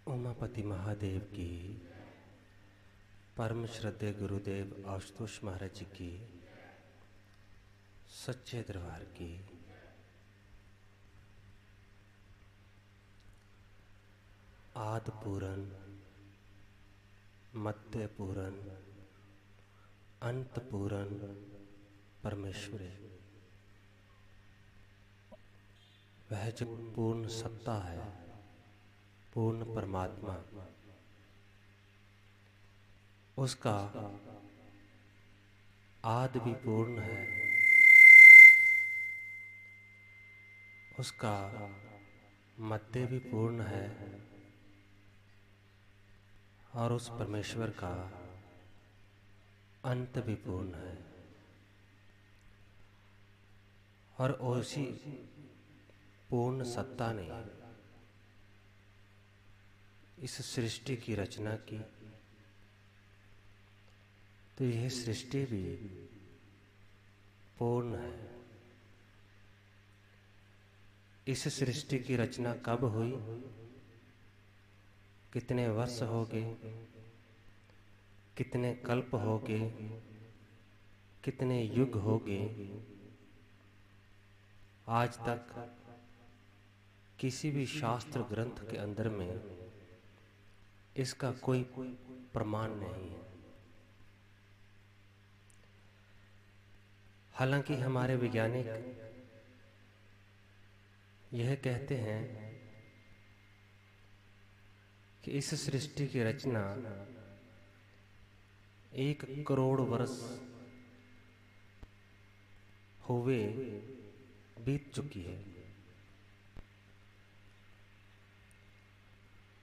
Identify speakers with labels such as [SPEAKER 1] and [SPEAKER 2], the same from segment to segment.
[SPEAKER 1] उमापति महादेव की, परम श्रद्धेय गुरुदेव आशुतोष महाराज जी की, सच्चे दरबार की, आदि पूरन, मध्य पूरन, अंत पूरन परमेश्वरी, वह जो पूर्ण सत्ता है, पूर्ण परमात्मा, उसका आदि भी पूर्ण है, उसका मध्य भी पूर्ण है और उस परमेश्वर का अंत भी पूर्ण है। और उसी पूर्ण सत्ता ने इस सृष्टि की रचना की, तो यह सृष्टि भी पूर्ण है। इस सृष्टि की रचना कब हुई, कितने वर्ष हो गए, कितने कल्प हो गए, कितने युग हो गए, आज तक किसी भी शास्त्र ग्रंथ के अंदर में इसका कोई प्रमाण नहीं है। हालांकि हमारे वैज्ञानिक यह कहते हैं कि इस सृष्टि की रचना 1 करोड़ वर्ष हुए बीत चुकी है,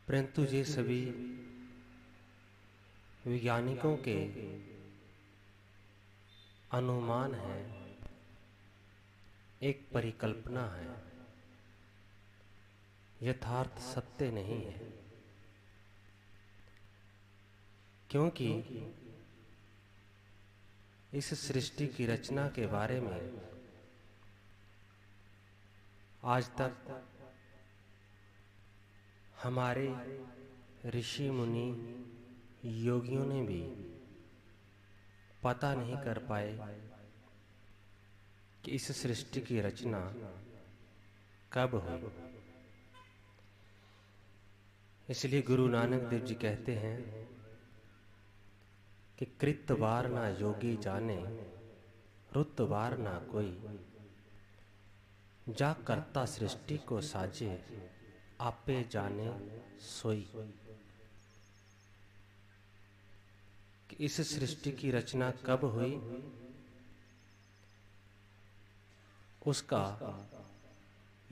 [SPEAKER 1] परंतु ये सभी वैज्ञानिकों के अनुमान है, एक परिकल्पना है, यथार्थ सत्य नहीं है। क्योंकि इस सृष्टि की रचना के बारे में आज तक हमारे ऋषि मुनि योगियों ने भी पता नहीं कर पाए कि इस सृष्टि की रचना कब हुई। इसलिए गुरु नानक देव जी कहते हैं कि कृत बार ना योगी जाने, रुत बार ना कोई, जा करता सृष्टि को साजे, आपे जाने सोई। कि इस सृष्टि की रचना कब हुई, उसका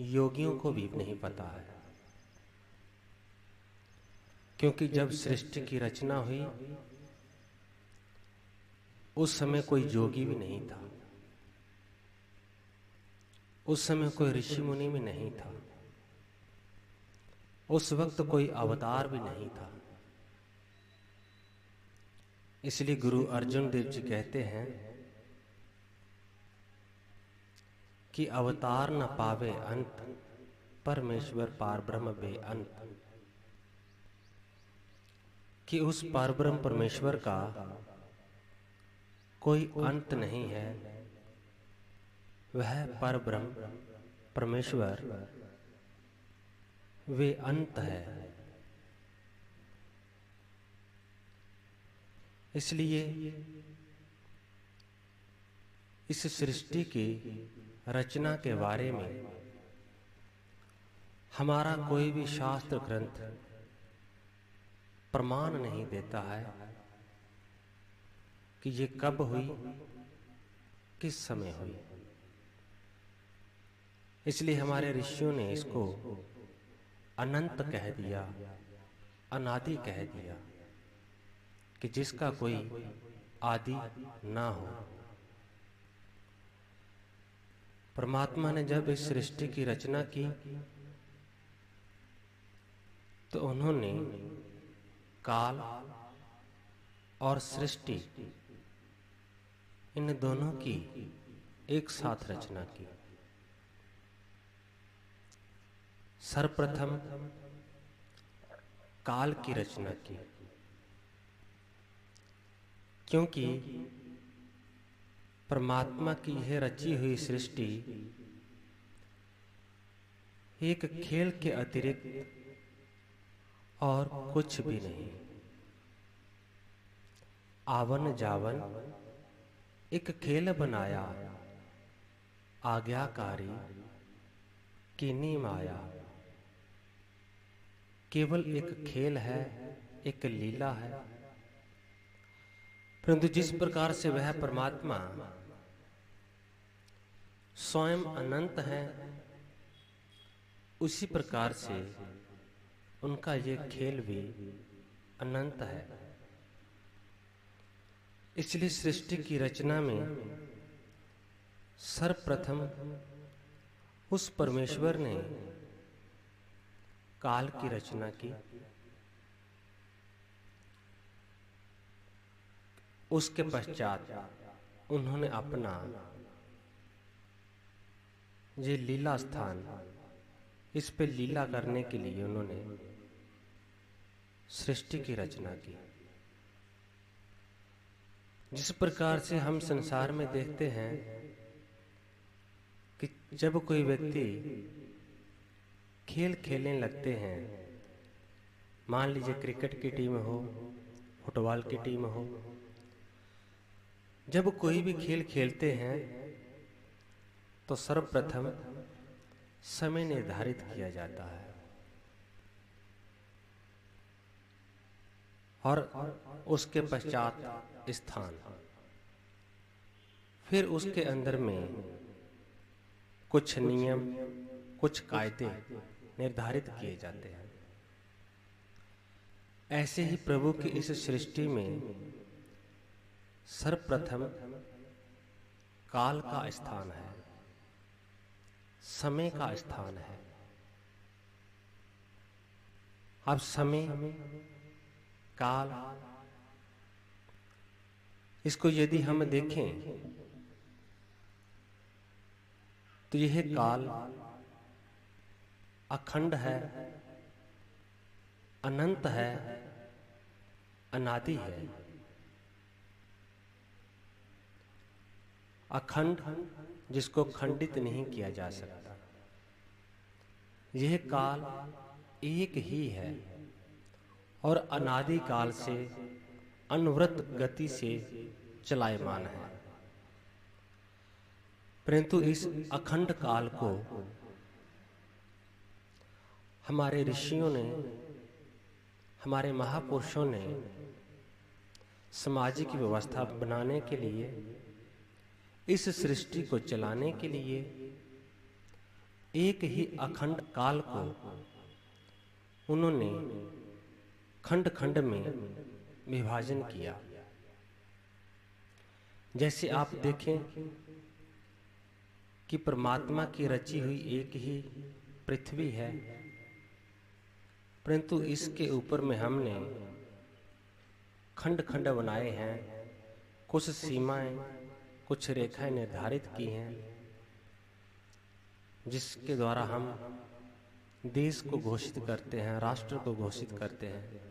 [SPEAKER 1] योगियों को भी नहीं पता है। क्योंकि जब सृष्टि की रचना हुई उस समय कोई योगी भी नहीं था, उस समय कोई ऋषि मुनि भी नहीं था, उस वक्त कोई अवतार भी नहीं था। इसलिए गुरु अर्जुन देव जी कहते हैं कि अवतार न पावे अंत, परमेश्वर पार ब्रह्म बेअंत। कि उस पार ब्रह्म परमेश्वर का कोई अंत नहीं है, वह पर ब्रह्म परमेश्वर वे अंत है। इसलिए इस सृष्टि की रचना के बारे में हमारा कोई भी शास्त्र ग्रंथ प्रमाण नहीं देता है कि ये कब हुई, किस समय हुई। इसलिए हमारे ऋषियों ने इसको अनंत कह दिया, अनादि कह दिया, कि जिसका कोई आदि ना हो। परमात्मा ने जब इस सृष्टि की रचना की तो उन्होंने काल और सृष्टि इन दोनों की एक साथ रचना की। सर्वप्रथम काल की रचना की, क्योंकि परमात्मा की यह रची हुई सृष्टि एक खेल के अतिरिक्त और कुछ भी नहीं। आवन जावन एक खेल बनाया, आज्ञाकारी कीनी माया। केवल एक खेल है, एक लीला है, परंतु जिस प्रकार से वह परमात्मा स्वयं अनंत है, उसी प्रकार से उनका ये खेल भी अनंत है। इसलिए सृष्टि की रचना में सर्वप्रथम उस परमेश्वर ने काल की रचना की। उसके पश्चात उन्होंने अपना ये लीला स्थान, इस पे लीला करने के लिए उन्होंने सृष्टि की रचना की। जिस प्रकार से हम संसार में देखते हैं कि जब कोई व्यक्ति खेल खेलने लगते हैं, मान लीजिए क्रिकेट की टीम हो, फुटबॉल की टीम हो, जब कोई भी खेल खेलते हैं तो सर्वप्रथम समय निर्धारित किया जाता है और उसके पश्चात स्थान, फिर उसके अंदर में कुछ नियम, कुछ कायदे निर्धारित किए जाते हैं। ऐसे ही प्रभु की इस सृष्टि में सर्वप्रथम काल का स्थान है, समय का स्थान है। अब समय, काल, इसको यदि हम देखें तो यह काल अखंड है, अनंत है, अनादि है। अखंड जिसको खंडित नहीं किया जा सकता। यह काल एक ही है और अनादि काल से अनवरत गति से चलायमान है, परंतु इस अखंड काल को हमारे ऋषियों ने, हमारे महापुरुषों ने सामाजिक व्यवस्था बनाने के लिए, इस सृष्टि को चलाने के लिए एक ही अखंड काल को उन्होंने खंड खंड में विभाजन किया। जैसे आप देखें कि परमात्मा की रची हुई एक ही पृथ्वी है, परंतु इसके ऊपर में हमने खंड खंड बनाए हैं, कुछ सीमाएं, कुछ रेखाएं निर्धारित की हैं, जिसके द्वारा हम देश को घोषित करते हैं, राष्ट्र को घोषित करते हैं।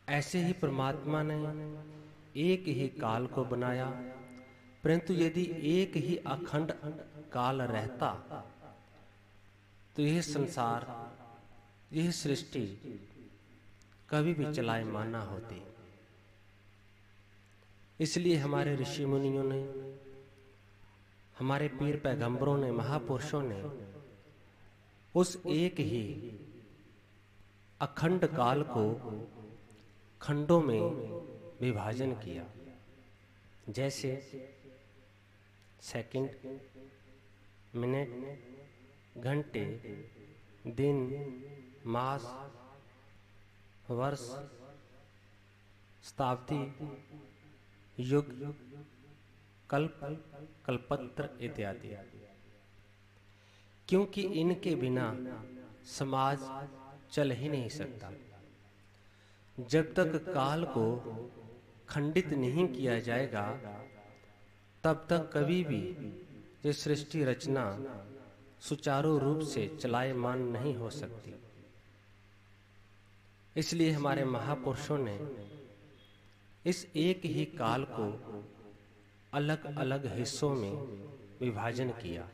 [SPEAKER 1] ऐसे ही परमात्मा ने एक ही काल को बनाया, परंतु यदि एक ही अखंड काल रहता तो यह संसार, यह सृष्टि कभी भी चलायमान ना होती। इसलिए हमारे ऋषि मुनियों ने, हमारे पीर पैगंबरों ने, महापुरुषों ने उस एक ही अखंड काल को खंडों में विभाजन किया। जैसे सेकंड, मिनट, घंटे, दिन, मास, वर्ष, शताब्दी, युग, कल्प, कल्पत्र इत्यादि। क्योंकि इनके बिना समाज चल ही नहीं सकता। जब तक काल को खंडित नहीं किया जाएगा, तब तक कभी भी ये सृष्टि रचना सुचारू रूप से चलायमान नहीं हो सकती। इसलिए हमारे महापुरुषों ने इस एक ही काल को अलग अलग हिस्सों में विभाजन किया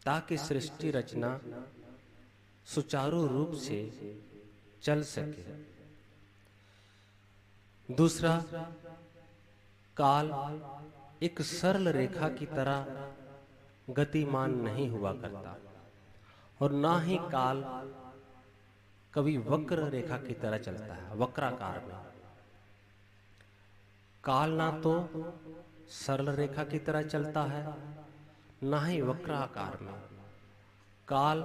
[SPEAKER 1] ताकि सृष्टि रचना सुचारू रूप से चल सके। दूसरा, काल एक सरल रेखा की तरह गतिमान नहीं हुआ करता और ना ही काल कभी वक्र रेखा की तरह चलता है, वक्राकार में। काल ना तो सरल रेखा की तरह चलता है, ना ही वक्राकार में। काल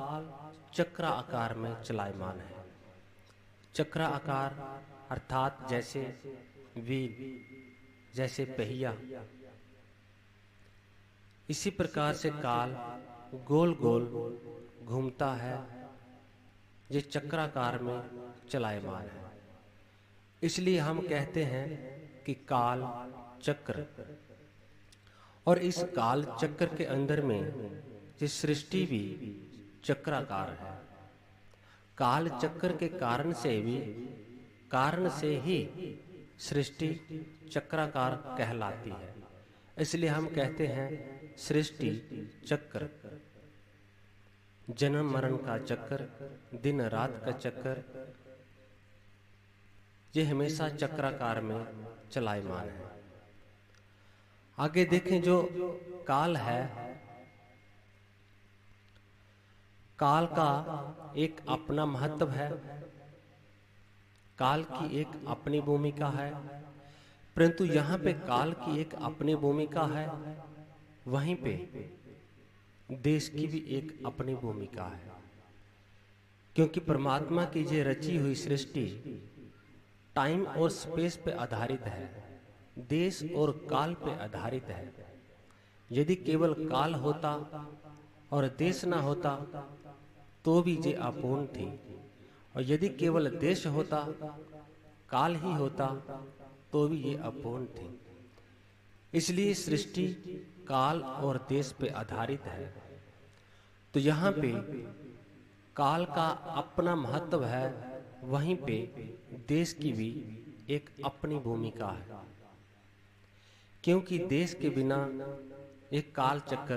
[SPEAKER 1] चक्र आकार में चलायमान है। चक्र आकार अर्थात जैसे व्हील, जैसे पहिया। इसी प्रकार से काल गोल गोल घूमता है, ये चक्राकार में चलायमान है। इसलिए हम कहते हैं कि काल चक्र। और इस काल चक्र के अंदर में ये सृष्टि भी चक्राकार है। काल चक्र के कारण से ही सृष्टि चक्राकार कहलाती है। इसलिए हम कहते हैं सृष्टि चक्र, जन्म मरण का चक्र, दिन रात का चक्र, ये हमेशा चक्राकार में चलायमान है। आगे देखें, जो काल है, काल का एक अपना महत्व है, काल की एक अपनी भूमिका है। परंतु यहाँ पे काल की एक अपनी भूमिका है, वहीं पे देश की भी एक अपनी भूमिका है। क्योंकि परमात्मा की ये रची हुई सृष्टि टाइम और स्पेस पे आधारित है, देश और काल पे आधारित है। यदि केवल काल होता और देश ना होता तो भी ये अपूर्ण थी, और यदि केवल देश होता, काल ही होता तो भी ये अपूर्ण थी। इसलिए सृष्टि काल और देश पे आधारित है। तो यहाँ पे काल का अपना महत्व है, वहीं पे देश की भी एक अपनी भूमिका है। क्योंकि देश के बिना एक काल चक्र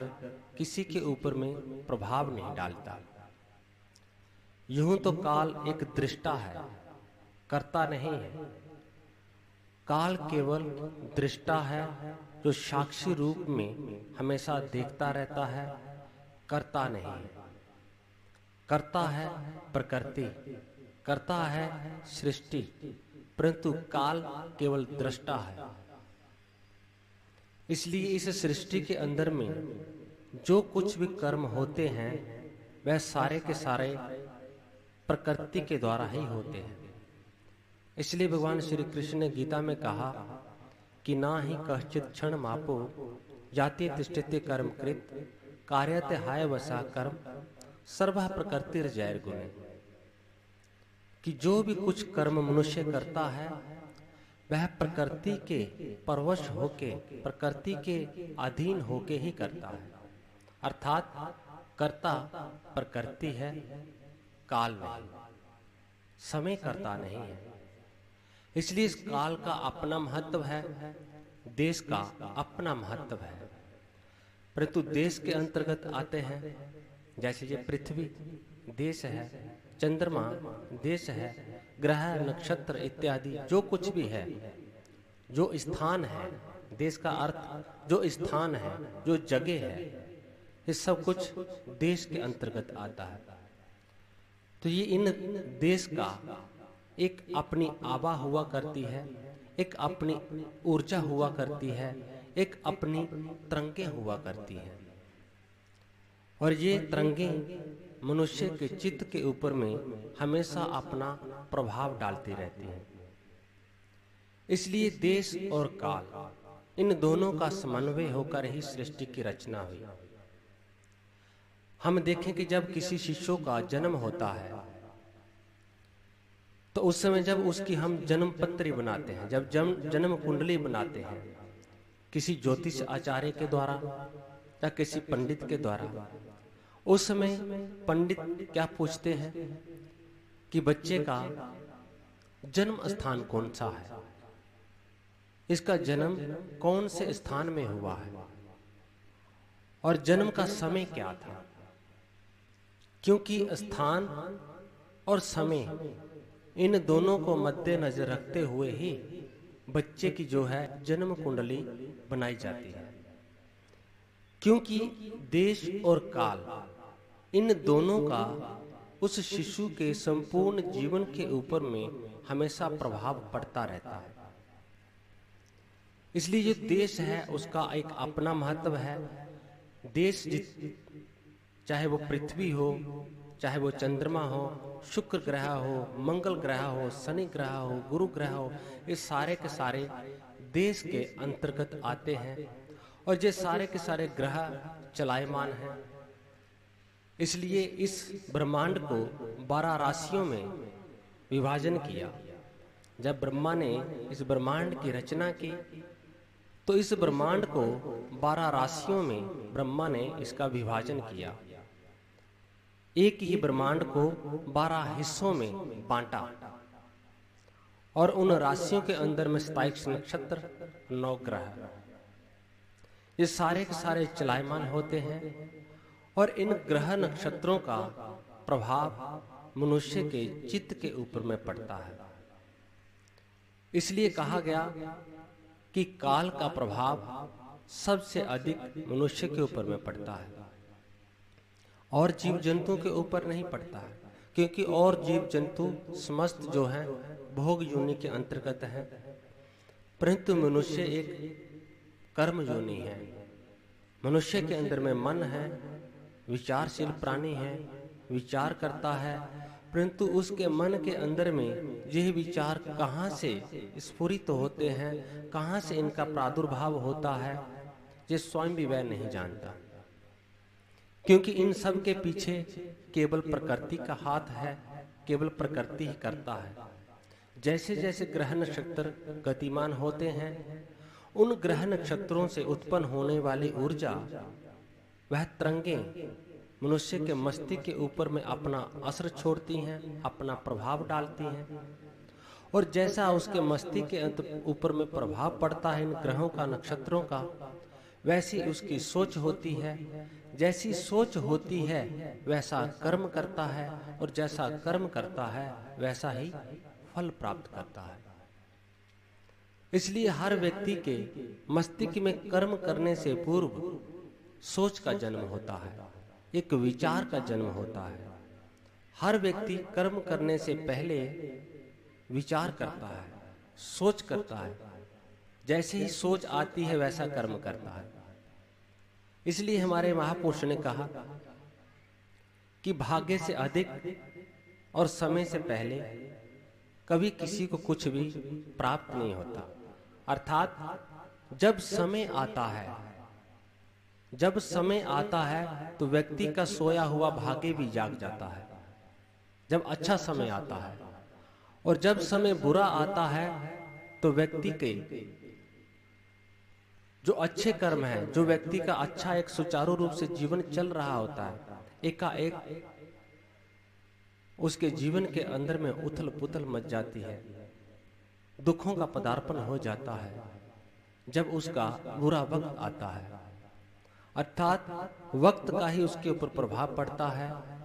[SPEAKER 1] किसी के ऊपर में प्रभाव नहीं डालता। यूं तो काल एक दृष्टा है, कर्ता नहीं है। काल केवल दृष्टा है जो साक्षी रूप में हमेशा देखता रहता है, कर्ता नहीं है। कर्ता है प्रकृति, कर्ता है सृष्टि, परंतु काल केवल दृष्टा है। इसलिए इस सृष्टि के अंदर में जो कुछ भी कर्म होते हैं वह सारे के सारे प्रकृति के द्वारा ही होते हैं। इसलिए भगवान श्री कृष्ण ने गीता में कहा कि ना ही कश्चित क्षण मापो जाति तिष्ठते कर्म कृत कार्यते हाय वसा कर्म सर्व प्रकृतिर जैर गुण। कि जो भी कुछ कर्म मनुष्य करता है वह प्रकृति के परवश होके, प्रकृति के अधीन होके ही करता है। अर्थात कर्ता प्रकृति है, काल नहीं, समय कर्ता नहीं है। इसलिए इस काल का अपना महत्व है, देश का अपना महत्व है। परंतु देश के अंतर्गत आते हैं, जैसे ये पृथ्वी देश है, चंद्रमा देश है, ग्रह नक्षत्र इत्यादि जो कुछ भी है, जो स्थान है, देश का अर्थ जो स्थान है, जो जगह है, ये सब कुछ देश के अंतर्गत आता है। तो ये इन देश का एक अपनी आभा हुआ करती है, एक अपनी ऊर्जा हुआ करती है, एक अपनी तरंगें हुआ करती है। और ये तरंगें मनुष्य के चित्त के ऊपर में हमेशा अपना प्रभाव डालती रहती हैं। इसलिए देश और काल इन दोनों का समन्वय होकर ही सृष्टि की रचना हुई। हम देखें कि जब किसी शिशु का जन्म होता है तो उस समय जब उसकी हम जन्म पत्री बनाते हैं, जब जन्म कुंडली बनाते हैं, किसी ज्योतिष आचार्य के द्वारा या किसी पंडित के द्वारा, उस समय पंडित क्या पूछते हैं कि बच्चे का जन्म स्थान कौन सा है, इसका जन्म कौन से स्थान में हुआ है और जन्म का समय क्या था। क्योंकि स्थान और समय इन दोनों को मद्देनजर रखते हुए ही बच्चे की जो है जन्म कुंडली बनाई जाती है। क्योंकि देश और काल इन दोनों का उस शिशु के संपूर्ण जीवन के ऊपर में हमेशा प्रभाव पड़ता रहता है। इसलिए जो देश है उसका एक अपना महत्व है। देश चाहे वो पृथ्वी हो, चाहे वो चंद्रमा हो, शुक्र ग्रह हो, मंगल ग्रह हो, शनि ग्रह हो, गुरु ग्रह हो, ये सारे के सारे देश के अंतर्गत आते हैं और ये सारे के सारे ग्रह चलायमान हैं। इसलिए इस ब्रह्मांड को 12 राशियों में विभाजन किया। जब ब्रह्मा ने इस ब्रह्मांड की रचना की तो इस ब्रह्मांड को 12 राशियों में ब्रह्मा ने इसका विभाजन किया। एक ही ब्रह्मांड को 12 हिस्सों में बांटा और उन राशियों के अंदर में 27 नक्षत्र, 9 ग्रह, ये सारे के सारे चलायमान होते हैं और इन ग्रह नक्षत्रों का प्रभाव मनुष्य के चित्त के ऊपर में पड़ता है। इसलिए कहा गया कि काल का प्रभाव सबसे अधिक मनुष्य के ऊपर में पड़ता है और जीव जंतु के ऊपर नहीं पड़ता है। क्योंकि और जीव जंतु समस्त जो हैं भोग योनि के अंतर्गत हैं, परंतु मनुष्य एक कर्म योनि है। मनुष्य के अंदर में मन है, विचारशील प्राणी है, विचार करता है, परंतु उसके मन के अंदर में यह विचार कहाँ से स्फुरित होते हैं, कहाँ से इनका प्रादुर्भाव होता है, ये स्वयं भी वह नहीं जानता। क्योंकि इन सब के पीछे केवल प्रकृति का हाथ है, केवल प्रकृति ही करता है। जैसे जैसे ग्रह नक्षत्र गतिमान होते हैं, उन ग्रह नक्षत्रों से उत्पन्न होने वाली ऊर्जा, वह तरंगें मनुष्य के मस्तिष्क के ऊपर में अपना असर छोड़ती हैं, अपना प्रभाव डालती हैं। और जैसा उसके मस्तिष्क के ऊपर में प्रभाव पड़ता है इन ग्रहों का, नक्षत्रों का, वैसी उसकी सोच होती है। जैसी सोच होती है वैसा कर्म करता है और जैसा कर्म करता है वैसा ही फल प्राप्त करता है। इसलिए हर व्यक्ति के मस्तिष्क में कर्म करने से पूर्व सोच का जन्म होता है, एक विचार का जन्म होता है। हर व्यक्ति कर्म करने से पहले विचार करता है, सोच करता है। जैसे ही सोच आती है वैसा कर्म करता है। इसलिए हमारे महापुरुष ने कहा कि भाग्य से अधिक और समय से पहले कभी किसी को कुछ भी प्राप्त नहीं होता। अर्थात जब समय आता है तो व्यक्ति का सोया हुआ भाग्य भी जाग जाता है। जब अच्छा समय आता है और जब समय बुरा आता है तो व्यक्ति के जो अच्छे कर्म है, जो व्यक्ति का अच्छा एक सुचारू रूप से जीवन चल रहा होता है, एकाएक उसके जीवन के अंदर में उथल पुथल मच जाती है, दुखों का पदार्पण हो जाता है जब उसका बुरा वक्त आता है। अर्थात वक्त का ही उसके ऊपर प्रभाव पड़ता है